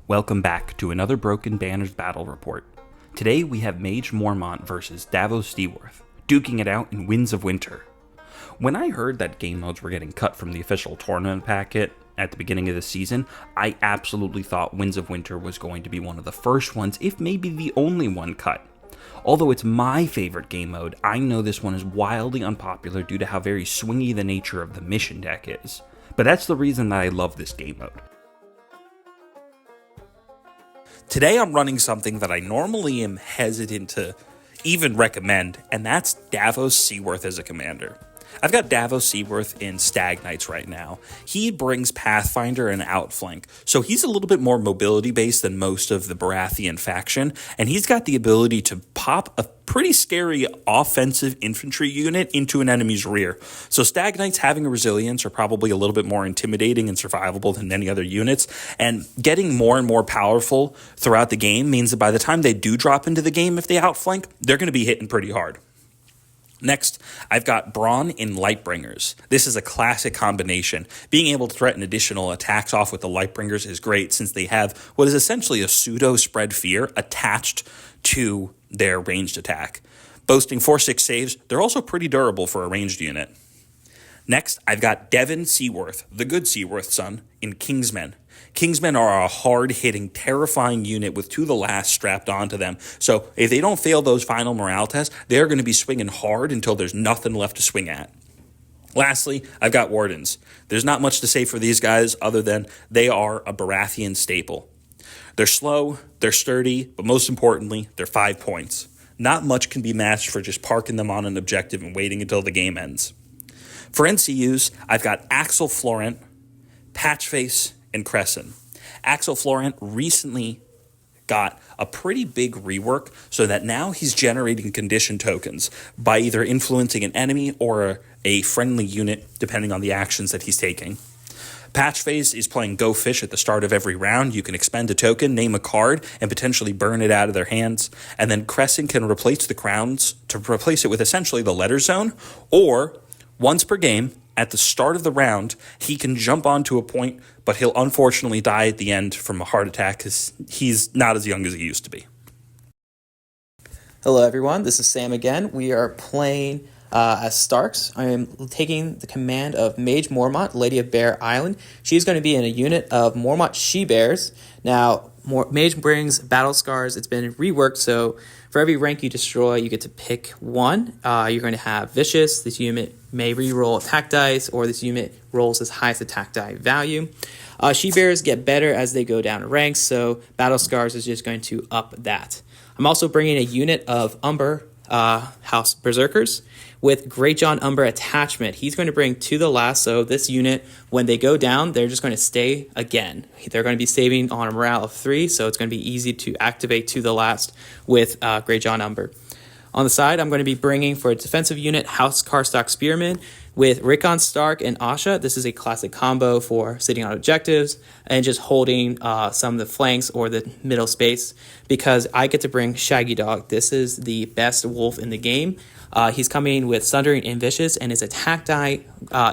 Welcome back to another Broken Banners battle report. Today we have Maege Mormont versus Davos Seaworth, duking it out in Winds of Winter. When I heard that game modes were getting cut from the official tournament packet at the beginning of the season, I absolutely thought Winds of Winter was going to be one of the first ones, if maybe the only one cut. Although it's my favorite game mode, I know this one is wildly unpopular due to how very swingy the nature of the mission deck is. But that's the reason that I love this game mode. Today I'm running something that I normally am hesitant to even recommend, and that's Davos Seaworth as a commander. I've got Davos Seaworth in Stag Knights right now. He brings Pathfinder and Outflank, so he's a little bit more mobility-based than most of the Baratheon faction, and he's got the ability to pop a pretty scary offensive infantry unit into an enemy's rear. So Stag Knights having a resilience are probably a little bit more intimidating and survivable than any other units, and getting more and more powerful throughout the game means that by the time they do drop into the game, if they outflank, they're going to be hitting pretty hard. Next, I've got Brawn in Lightbringers. This is a classic combination. Being able to threaten additional attacks off with the Lightbringers is great since they have what is essentially a pseudo-spread fear attached to their ranged attack. Boasting 4/6 saves, they're also pretty durable for a ranged unit. Next, I've got Devon Seaworth, the good Seaworth son, in Kingsmen. Kingsmen are a hard-hitting, terrifying unit with to the last strapped onto them. So if they don't fail those final morale tests, they're going to be swinging hard until there's nothing left to swing at. Lastly, I've got Wardens. There's not much to say for these guys other than they are a Baratheon staple. They're slow, they're sturdy, but most importantly, they're 5 points. Not much can be matched for just parking them on an objective and waiting until the game ends. For NCUs, I've got Axel Florent, Patchface, and Crescent. Axel Florent recently got a pretty big rework so that now he's generating condition tokens by either influencing an enemy or a friendly unit depending on the actions that he's taking. Patchface is playing Go Fish at the start of every round. You can expend a token, name a card, and potentially burn it out of their hands. And then Crescent can replace the crowns to replace it with essentially the letter zone, or once per game, at the start of the round, he can jump onto a point, but he'll unfortunately die at the end from a heart attack because he's not as young as he used to be. Hello everyone, this is Sam again. We are playing as Starks. I am taking the command of Maege Mormont, Lady of Bear Island. She's going to be in a unit of Mormont She-Bears. Now, Maege brings battle scars. It's been reworked, so for every rank you destroy, you get to pick one. You're going to have Vicious. This unit may reroll attack dice, or this unit rolls its highest attack die value. She-Bears get better as they go down in ranks, so battle scars is just going to up that. I'm also bringing a unit of Umber House Berserkers with Greatjon Umber attachment. He's going to bring To the Last, so this unit, when they go down, they're just going to stay again. They're going to be saving on a morale of 3, so it's going to be easy to activate To the Last with Greatjon Umber. On the side, I'm going to be bringing for a defensive unit House Karstock Spearman with Rickon Stark and Asha. This is a classic combo for sitting on objectives and just holding some of the flanks or the middle space, because I get to bring Shaggy Dog. This is the best wolf in the game. He's coming with Sundering and Vicious, and his attack die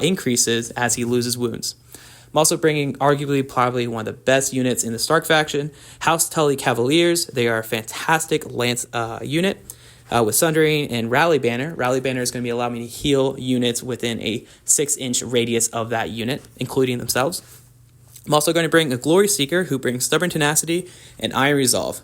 increases as he loses wounds. I'm also bringing arguably probably one of the best units in the Stark faction, House Tully Cavaliers. They are a fantastic lance unit. With Sundering and Rally Banner. Rally Banner is going to be allowing me to heal units within a 6-inch radius of that unit, including themselves. I'm also going to bring a Glory Seeker who brings Stubborn Tenacity and Iron Resolve.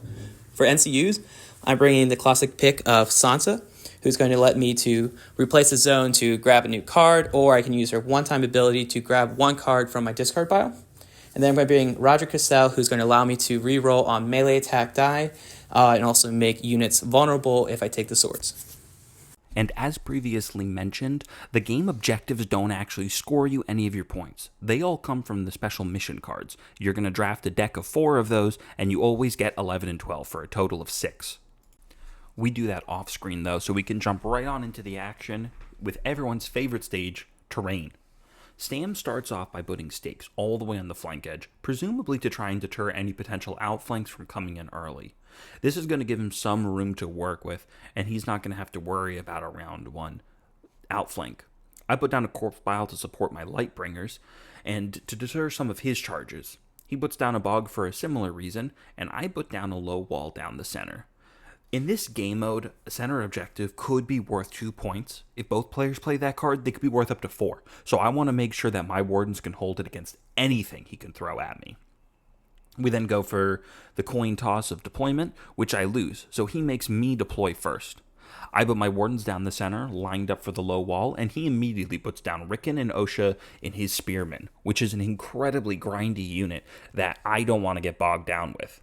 For NCUs, I'm bringing the classic pick of Sansa, who's going to let me to replace the zone to grab a new card, or I can use her one-time ability to grab one card from my discard pile. And then I'm going to bring Roger Castell, who's going to allow me to reroll on melee attack die, and also make units vulnerable if I take the swords. And as previously mentioned, the game objectives don't actually score you any of your points. They all come from the special mission cards. You're going to draft a deck of 4 of those, and you always get 11 and 12 for a total of 6. We do that off screen though, so we can jump right on into the action with everyone's favorite stage, terrain. Sam starts off by putting stakes all the way on the flank edge, presumably to try and deter any potential outflanks from coming in early. This is going to give him some room to work with, and he's not going to have to worry about a round 1 outflank. I put down a corpse pile to support my Lightbringers, and to deter some of his charges. He puts down a bog for a similar reason, and I put down a low wall down the center. In this game mode, a center objective could be worth 2 points. If both players play that card, they could be worth up to 4. So I want to make sure that my wardens can hold it against anything he can throw at me. We then go for the coin toss of deployment, which I lose, so he makes me deploy first. I put my wardens down the center, lined up for the low wall, and he immediately puts down Rickon and Osha in his spearmen, which is an incredibly grindy unit that I don't want to get bogged down with.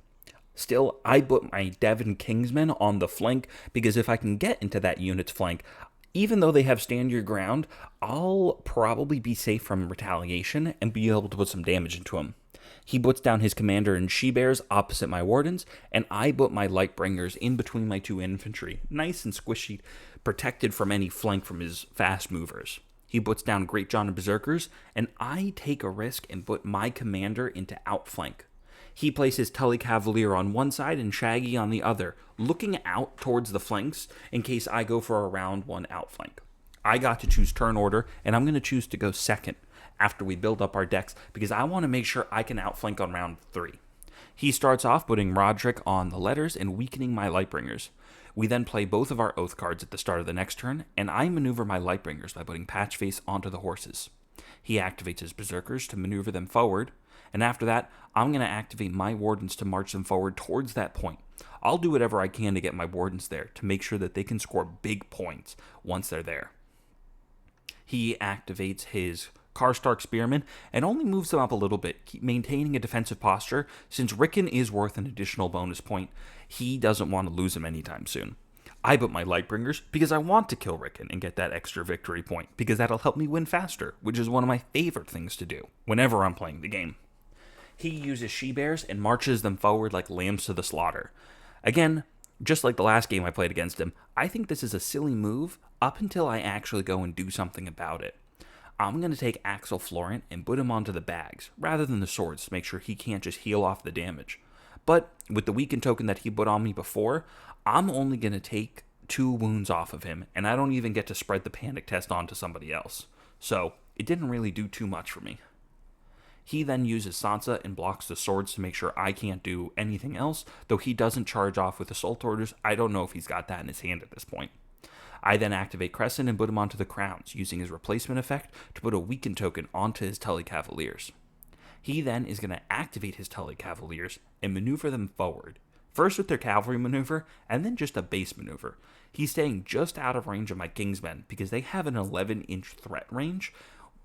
Still, I put my Devon Kingsmen on the flank because if I can get into that unit's flank, even though they have stand your ground, I'll probably be safe from retaliation and be able to put some damage into him. He puts down his commander and she-bears opposite my wardens, and I put my lightbringers in between my 2 infantry, nice and squishy, protected from any flank from his fast movers. He puts down Great John and berserkers, and I take a risk and put my commander into outflank. He places Tully Cavalier on one side and Shaggy on the other, looking out towards the flanks in case I go for a round 1 outflank. I got to choose turn order, and I'm going to choose to go second after we build up our decks because I want to make sure I can outflank on round 3. He starts off putting Roderick on the letters and weakening my Lightbringers. We then play both of our Oath cards at the start of the next turn, and I maneuver my Lightbringers by putting Patchface onto the horses. He activates his Berserkers to maneuver them forward, and after that, I'm going to activate my Wardens to march them forward towards that point. I'll do whatever I can to get my Wardens there to make sure that they can score big points once they're there. He activates his Karstark Spearmen and only moves them up a little bit, maintaining a defensive posture. Since Rickon is worth an additional bonus point, he doesn't want to lose him anytime soon. I put my Lightbringers because I want to kill Rickon and get that extra victory point, because that'll help me win faster, which is one of my favorite things to do whenever I'm playing the game. He uses she-bears and marches them forward like lambs to the slaughter. Again, just like the last game I played against him, I think this is a silly move up until I actually go and do something about it. I'm going to take Axel Florent and put him onto the bags, rather than the swords, to make sure he can't just heal off the damage. But with the weaken token that he put on me before, I'm only going to take 2 wounds off of him, and I don't even get to spread the panic test onto somebody else. So, it didn't really do too much for me. He then uses Sansa and blocks the swords to make sure I can't do anything else, though he doesn't charge off with Assault Orders. I don't know if he's got that in his hand at this point. I then activate Crescent and put him onto the crowns, using his replacement effect to put a weaken token onto his Tully Cavaliers. He then is going to activate his Tully Cavaliers and maneuver them forward, first with their cavalry maneuver, and then just a base maneuver. He's staying just out of range of my Kingsmen because they have an 11-inch threat range,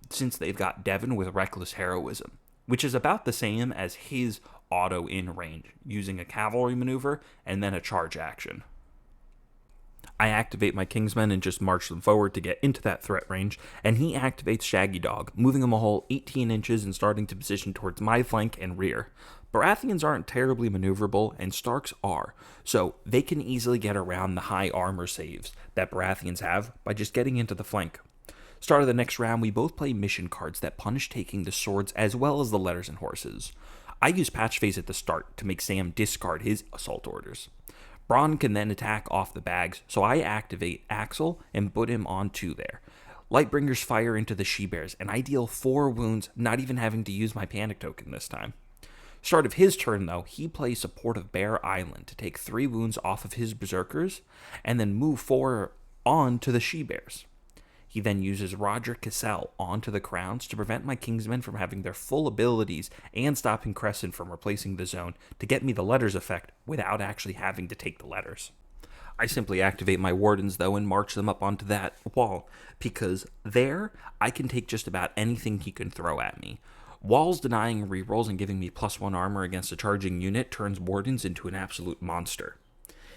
since they've got Devon with Reckless Heroism, which is about the same as his auto in range, using a cavalry maneuver and then a charge action. I activate my Kingsmen and just march them forward to get into that threat range, and he activates Shaggy Dog, moving him a whole 18 inches and starting to position towards my flank and rear. Baratheons aren't terribly maneuverable, and Starks are, so they can easily get around the high armor saves that Baratheons have by just getting into the flank. Start of the next round, we both play mission cards that punish taking the swords as well as the letters and horses. I use Patchface at the start to make Sam discard his assault orders. Bronn can then attack off the bags, so I activate Axel and put him on 2 there. Lightbringers fire into the she-bears, and I deal 4 wounds, not even having to use my panic token this time. Start of his turn, though, he plays support of Bear Island to take 3 wounds off of his berserkers, and then move 4 on to the she-bears. He then uses Roderick Cassell onto the crowns to prevent my Kingsmen from having their full abilities and stopping Crescent from replacing the zone to get me the letters effect without actually having to take the letters. I simply activate my Wardens, though, and march them up onto that wall, because there I can take just about anything he can throw at me. Walls denying rerolls and giving me +1 armor against a charging unit turns Wardens into an absolute monster.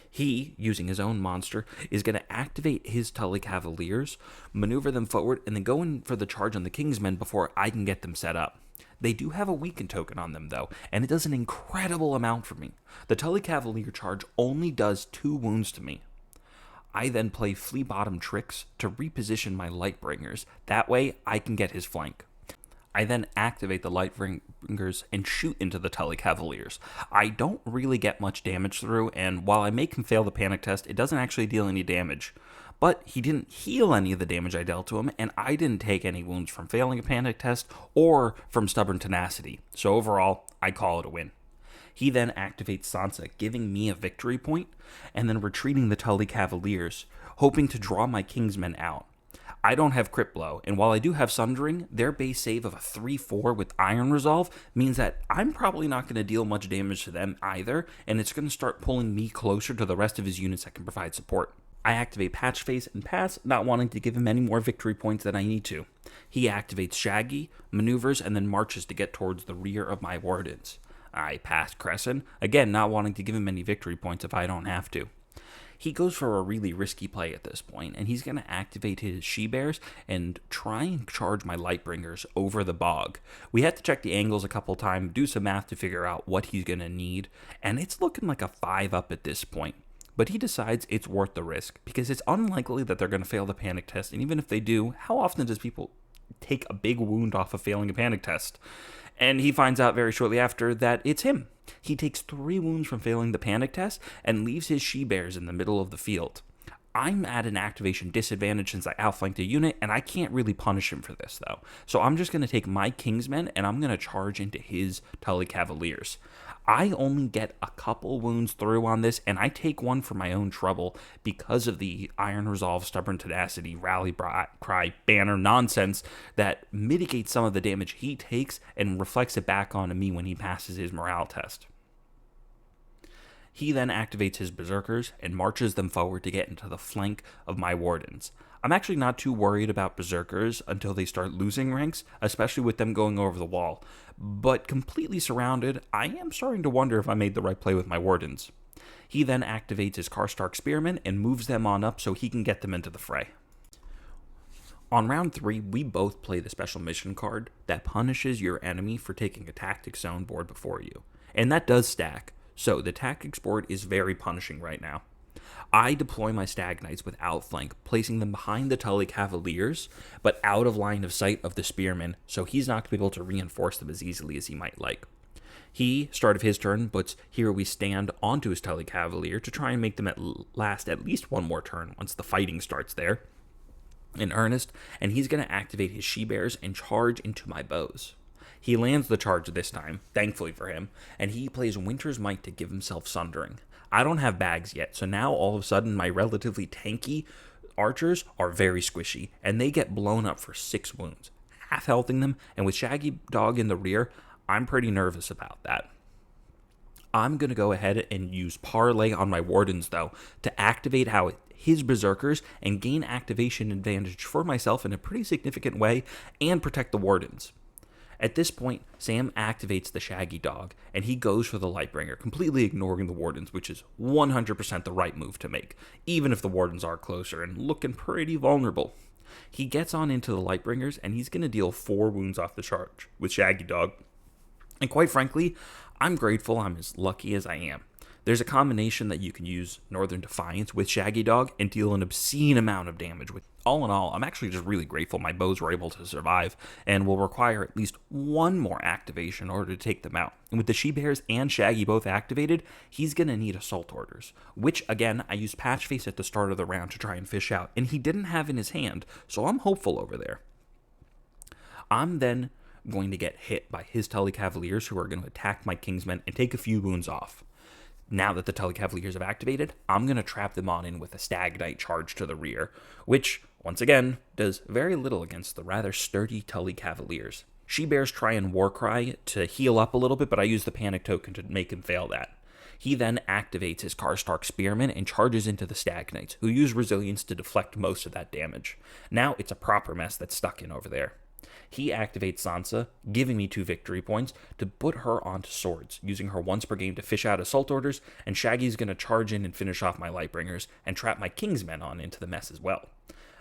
He, using his own monster, is going to activate his Tully Cavaliers, maneuver them forward, and then go in for the charge on the Kingsmen before I can get them set up. They do have a weaken token on them, though, and it does an incredible amount for me. The Tully Cavalier charge only does 2 wounds to me. I then play Flea Bottom Tricks to reposition my Lightbringers. That way, I can get his flank. I then activate the Lightbringers and shoot into the Tully Cavaliers. I don't really get much damage through, and while I make him fail the panic test, it doesn't actually deal any damage. but he didn't heal any of the damage I dealt to him, and I didn't take any wounds from failing a panic test or from stubborn tenacity. So overall, I call it a win. He then activates Sansa, giving me a victory point, and then retreating the Tully Cavaliers, hoping to draw my Kingsmen out. I don't have Crit Blow, and while I do have Sundering, their base save of a 3-4 with Iron Resolve means that I'm probably not going to deal much damage to them either, and it's going to start pulling me closer to the rest of his units that can provide support. I activate Patch Face and pass, not wanting to give him any more victory points than I need to. He activates Shaggy, maneuvers, and then marches to get towards the rear of my Wardens. I pass Crescent, again not wanting to give him any victory points if I don't have to. He goes for a really risky play at this point, and he's going to activate his She-Bears and try and charge my Lightbringers over the bog. We had to check the angles a couple times, do some math to figure out what he's going to need, and it's looking like a 5-up at this point. But he decides it's worth the risk, because it's unlikely that they're going to fail the panic test, and even if they do, how often does people take a big wound off of failing a panic test? And he finds out very shortly after that it's him. He takes 3 wounds from failing the panic test and leaves his She-Bears in the middle of the field. I'm at an activation disadvantage since I outflanked a unit, and I can't really punish him for this, though. So I'm just going to take my Kingsmen, and I'm going to charge into his Tully Cavaliers. I only get a couple wounds through on this, and I take one for my own trouble because of the Iron Resolve, Stubborn Tenacity, Rally Cry, Banner nonsense that mitigates some of the damage he takes and reflects it back onto me when he passes his morale test. He then activates his Berserkers and marches them forward to get into the flank of my Wardens. I'm actually not too worried about Berserkers until they start losing ranks, especially with them going over the wall. But completely surrounded, I am starting to wonder if I made the right play with my Wardens. He then activates his Karstark Spearmen and moves them on up so he can get them into the fray. On round 3, we both play the special mission card that punishes your enemy for taking a tactics zone board before you. And that does stack. So the tactics board is very punishing right now. I deploy my Stag Knights with outflank, placing them behind the Tully Cavaliers, but out of line of sight of the Spearmen, so he's not going to be able to reinforce them as easily as he might like. He, start of his turn, puts Here We Stand onto his Tully Cavalier to try and make them last at least one more turn once the fighting starts there in earnest, and he's going to activate his She-Bears and charge into my bows. He lands the charge this time, thankfully for him, and he plays Winter's Might to give himself Sundering. I don't have bags yet, so now all of a sudden my relatively tanky archers are very squishy, and they get blown up for 6 wounds, half-healthing them, and with Shaggy Dog in the rear, I'm pretty nervous about that. I'm going to go ahead and use Parlay on my Wardens, though, to activate his Berserkers and gain activation advantage for myself in a pretty significant way and protect the Wardens. At this point, Sam activates the Shaggy Dog, and he goes for the Lightbringer, completely ignoring the Wardens, which is 100% the right move to make, even if the Wardens are closer and looking pretty vulnerable. He gets on into the Lightbringers, and he's going to deal 4 wounds off the charge with Shaggy Dog. And quite frankly, I'm grateful I'm as lucky as I am. There's a combination that you can use Northern Defiance with Shaggy Dog and deal an obscene amount of damage with. All in all, I'm actually just really grateful my bows were able to survive and will require at least one more activation in order to take them out. And with the She-Bears and Shaggy both activated, he's going to need Assault Orders, which, again, I used Patch Face at the start of the round to try and fish out, and he didn't have in his hand, so I'm hopeful over there. I'm then going to get hit by his Tully Cavaliers, who are going to attack my Kingsmen and take a few wounds off. Now that the Tully Cavaliers have activated, I'm going to trap them on in with a Stag Knight charge to the rear, which, once again, does very little against the rather sturdy Tully Cavaliers. She-Bears try and Warcry to heal up a little bit, but I use the Panic Token to make him fail that. He then activates his Karstark Spearmen and charges into the Stag Knights, who use Resilience to deflect most of that damage. Now it's a proper mess that's stuck in over there. He activates Sansa, giving me 2 victory points, to put her onto swords, using her once per game to fish out Assault Orders, and Shaggy's going to charge in and finish off my Lightbringers, and trap my Kingsmen on into the mess as well.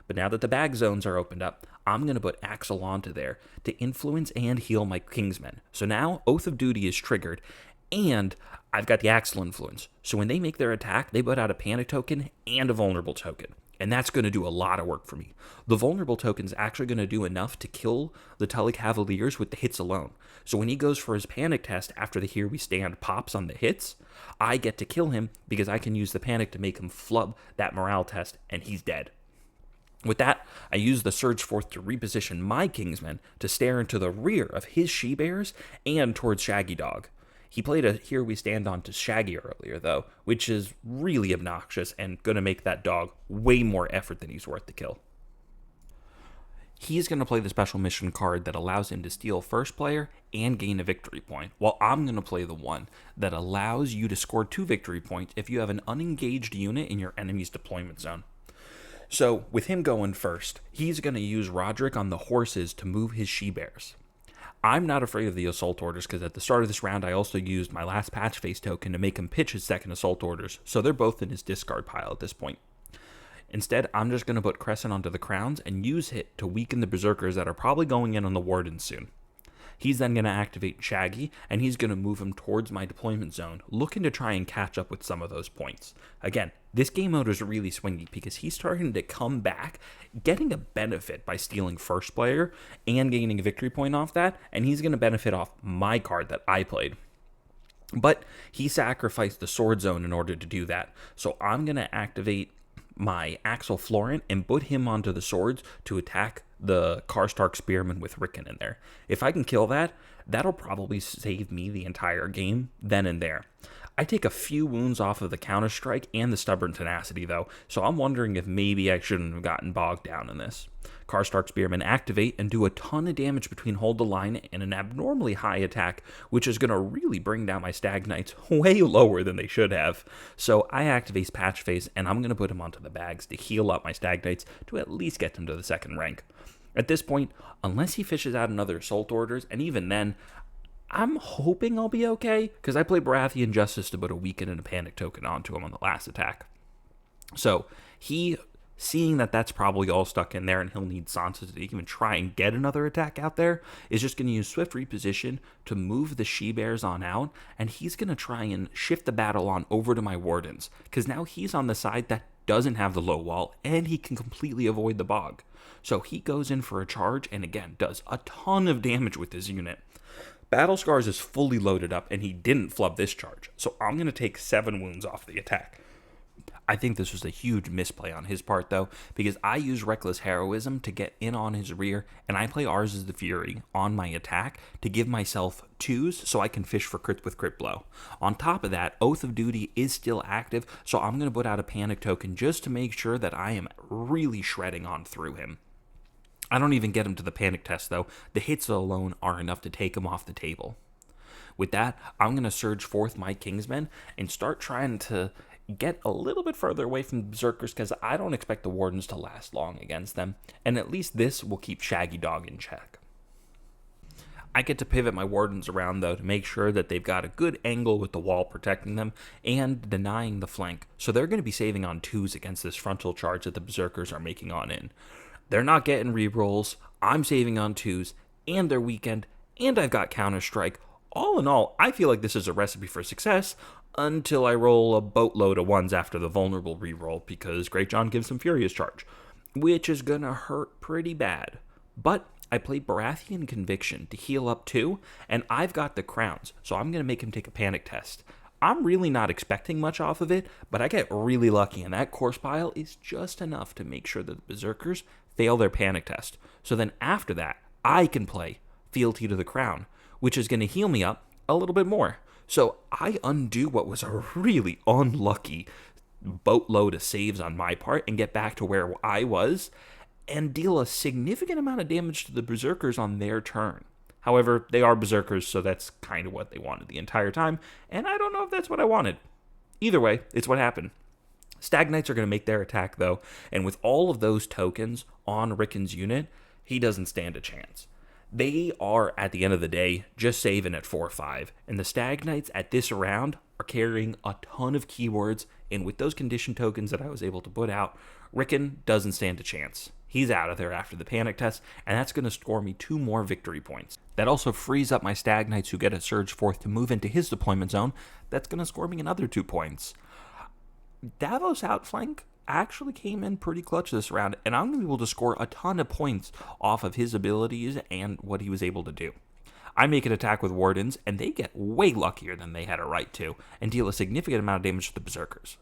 But now that the bag zones are opened up, I'm going to put Axel onto there to influence and heal my Kingsmen. So now Oath of Duty is triggered, and I've got the Axel influence. So when they make their attack, they put out a Panic Token and a Vulnerable Token. And that's going to do a lot of work for me. The Vulnerable Token's actually going to do enough to kill the Tully Cavaliers with the hits alone. So when he goes for his Panic Test after the Here We Stand pops on the hits, I get to kill him because I can use the Panic to make him flub that morale test, and he's dead. With that, I use the Surge Forth to reposition my Kingsmen to stare into the rear of his she-bears and towards Shaggy Dog. He played a Here We Stand on to Shaggy earlier, though, which is really obnoxious and going to make that dog way more effort than he's worth to kill. He's going to play the special mission card that allows him to steal first player and gain a victory point, while I'm going to play the one that allows you to score 2 victory points if you have an unengaged unit in your enemy's deployment zone. So, with him going first, he's going to use Roderick on the horses to move his she-bears. I'm not afraid of the assault orders because at the start of this round I also used my last patch face token to make him pitch his second assault orders, so they're both in his discard pile at this point. Instead, I'm just going to put Crescent onto the crowns and use it to weaken the berserkers that are probably going in on the wardens soon. He's then going to activate Shaggy, and he's going to move him towards my deployment zone, looking to try and catch up with some of those points. Again, this game mode is really swingy because he's starting to come back, getting a benefit by stealing first player and gaining a victory point off that, and he's going to benefit off my card that I played. But he sacrificed the sword zone in order to do that, so I'm going to activate my Axel Florent and put him onto the swords to attack the Karstark Spearman with Rickon in there. If I can kill that, that'll probably save me the entire game then and there. I take a few wounds off of the counter-strike and the stubborn tenacity though, so I'm wondering if maybe I shouldn't have gotten bogged down in this. Karstark Spearmen activate and do a ton of damage between hold the line and an abnormally high attack, which is going to really bring down my Stag Knights way lower than they should have. So I activate Patch Face and I'm going to put him onto the bags to heal up my Stag Knights to at least get them to the second rank. At this point, unless he fishes out another assault orders, and even then, I'm hoping I'll be okay, because I played Baratheon Justice to put a weaken and a panic token onto him on the last attack. So, he, seeing that that's probably all stuck in there and he'll need Sansa to even try and get another attack out there, is just going to use Swift Reposition to move the she-bears on out, and he's going to try and shift the battle on over to my Wardens, because now he's on the side that doesn't have the low wall, and he can completely avoid the bog. So he goes in for a charge, and again, does a ton of damage with his unit. Battle Scars is fully loaded up, and he didn't flub this charge, so I'm going to take 7 wounds off the attack. I think this was a huge misplay on his part, though, because I use Reckless Heroism to get in on his rear, and I play Ours is the Fury on my attack to give myself 2s so I can fish for crits with Crit Blow. On top of that, Oath of Duty is still active, so I'm going to put out a Panic token just to make sure that I am really shredding on through him. I don't even get him to the panic test, though. The hits alone are enough to take him off the table. With that, I'm going to surge forth my Kingsmen and start trying to get a little bit further away from the Berserkers because I don't expect the Wardens to last long against them, and at least this will keep Shaggy Dog in check. I get to pivot my Wardens around, though, to make sure that they've got a good angle with the wall protecting them and denying the flank, so they're going to be saving on 2s against this frontal charge that the Berserkers are making on in. They're not getting rerolls, I'm saving on 2s, and they're weakened, and I've got Counter-Strike. All in all, I feel like this is a recipe for success until I roll a boatload of 1s after the vulnerable reroll because Great John gives some Furious Charge, which is gonna hurt pretty bad. But I played Baratheon Conviction to heal up too, and I've got the crowns, so I'm gonna make him take a panic test. I'm really not expecting much off of it, but I get really lucky, and that corpse pile is just enough to make sure that the Berserkers fail their panic test. So then after that, I can play Fealty to the Crown, which is going to heal me up a little bit more. So I undo what was a really unlucky boatload of saves on my part and get back to where I was and deal a significant amount of damage to the Berserkers on their turn. However, they are Berserkers, so that's kind of what they wanted the entire time, and I don't know if that's what I wanted. Either way, it's what happened. Stag Knights are going to make their attack, though, and with all of those tokens on Rickon's unit, he doesn't stand a chance. They are, at the end of the day, just saving at 4-5, and the Stag Knights at this round are carrying a ton of keywords, and with those condition tokens that I was able to put out, Rickon doesn't stand a chance. He's out of there after the panic test, and that's going to score me 2 more victory points. That also frees up my Stag Knights who get a Surge Forth to move into his deployment zone. That's going to score me another 2 points. Davos outflank actually came in pretty clutch this round, and I'm going to be able to score a ton of points off of his abilities and what he was able to do. I make an attack with Wardens, and they get way luckier than they had a right to, and deal a significant amount of damage to the Berserkers.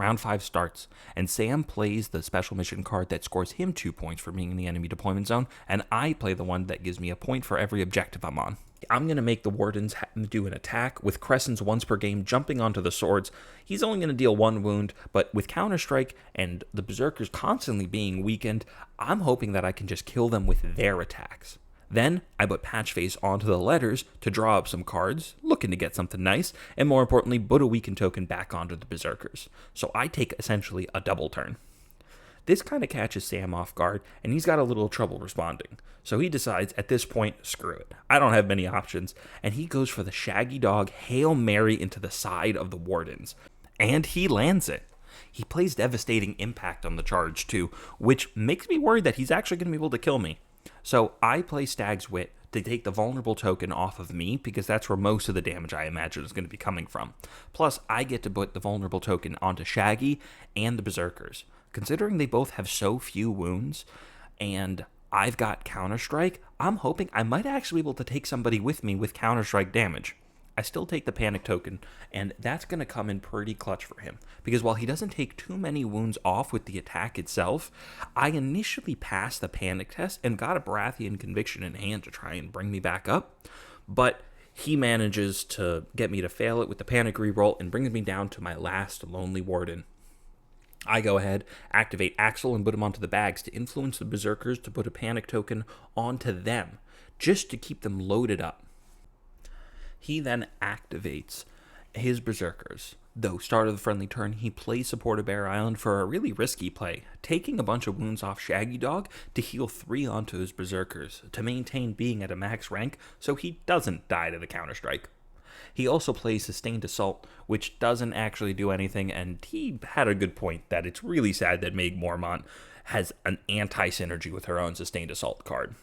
Round 5 starts, and Sam plays the special mission card that scores him 2 points for being in the enemy deployment zone, and I play the one that gives me a point for every objective I'm on. I'm going to make the Wardens do an attack with Crescents once per game jumping onto the swords. He's only going to deal 1 wound, but with Counterstrike and the Berserkers constantly being weakened, I'm hoping that I can just kill them with their attacks. Then I put Patchface onto the letters to draw up some cards, looking to get something nice, and more importantly, put a weakened token back onto the Berserkers. So I take essentially a double turn. This kind of catches Sam off guard, and he's got a little trouble responding. So he decides, at this point, screw it. I don't have many options, and he goes for the Shaggy Dog Hail Mary into the side of the Wardens. And he lands it. He plays Devastating Impact on the charge, too, which makes me worried that he's actually going to be able to kill me. So I play Stag's Wit to take the vulnerable token off of me, because that's where most of the damage I imagine is going to be coming from. Plus, I get to put the vulnerable token onto Shaggy and the Berserkers. Considering they both have so few wounds, and I've got Counterstrike, I'm hoping I might actually be able to take somebody with me with Counterstrike damage. I still take the Panic token, and that's going to come in pretty clutch for him, because while he doesn't take too many wounds off with the attack itself, I initially passed the Panic test and got a Baratheon Conviction in hand to try and bring me back up, but he manages to get me to fail it with the Panic reroll and brings me down to my last Lonely Warden. I go ahead, activate Axel, and put him onto the bags to influence the Berserkers to put a Panic token onto them, just to keep them loaded up. He then activates his Berserkers. Though start of the friendly turn, he plays Support of Bear Island for a really risky play, taking a bunch of wounds off Shaggy Dog to heal 3 onto his Berserkers, to maintain being at a max rank so he doesn't die to the Counterstrike. He also plays Sustained Assault, which doesn't actually do anything, and he had a good point that it's really sad that Maege Mormont has an anti-synergy with her own Sustained Assault card.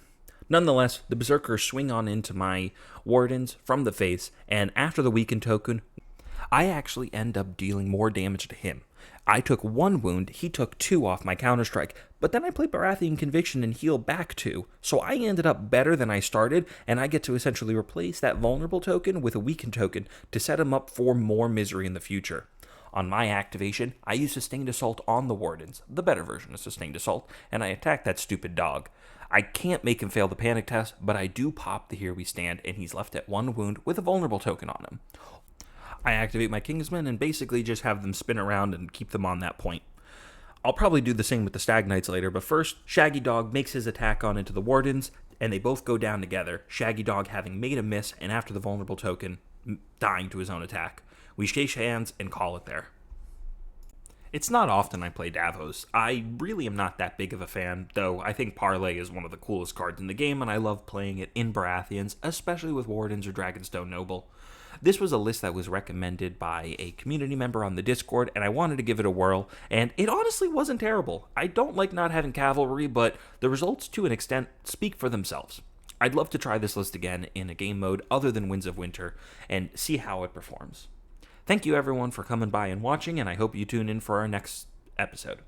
Nonetheless, the Berserkers swing on into my Wardens from the face, and after the weakened token, I actually end up dealing more damage to him. I took 1 wound, he took 2 off my Counterstrike, but then I played Baratheon Conviction and heal back 2, so I ended up better than I started, and I get to essentially replace that vulnerable token with a weakened token to set him up for more misery in the future. On my activation, I use Sustained Assault on the Wardens, the better version of Sustained Assault, and I attack that stupid dog. I can't make him fail the Panic test, but I do pop the Here We Stand, and he's left at 1 wound with a vulnerable token on him. I activate my Kingsmen and basically just have them spin around and keep them on that point. I'll probably do the same with the Stag Knights later, but first, Shaggy Dog makes his attack on into the Wardens, and they both go down together, Shaggy Dog having made a miss and after the vulnerable token, dying to his own attack. We shake hands and call it there. It's not often I play Davos. I really am not that big of a fan, though I think Parlay is one of the coolest cards in the game, and I love playing it in Baratheons, especially with Wardens or Dragonstone Noble. This was a list that was recommended by a community member on the Discord, and I wanted to give it a whirl, and it honestly wasn't terrible. I don't like not having cavalry, but the results to an extent speak for themselves. I'd love to try this list again in a game mode other than Winds of Winter, and see how it performs. Thank you everyone for coming by and watching, and I hope you tune in for our next episode.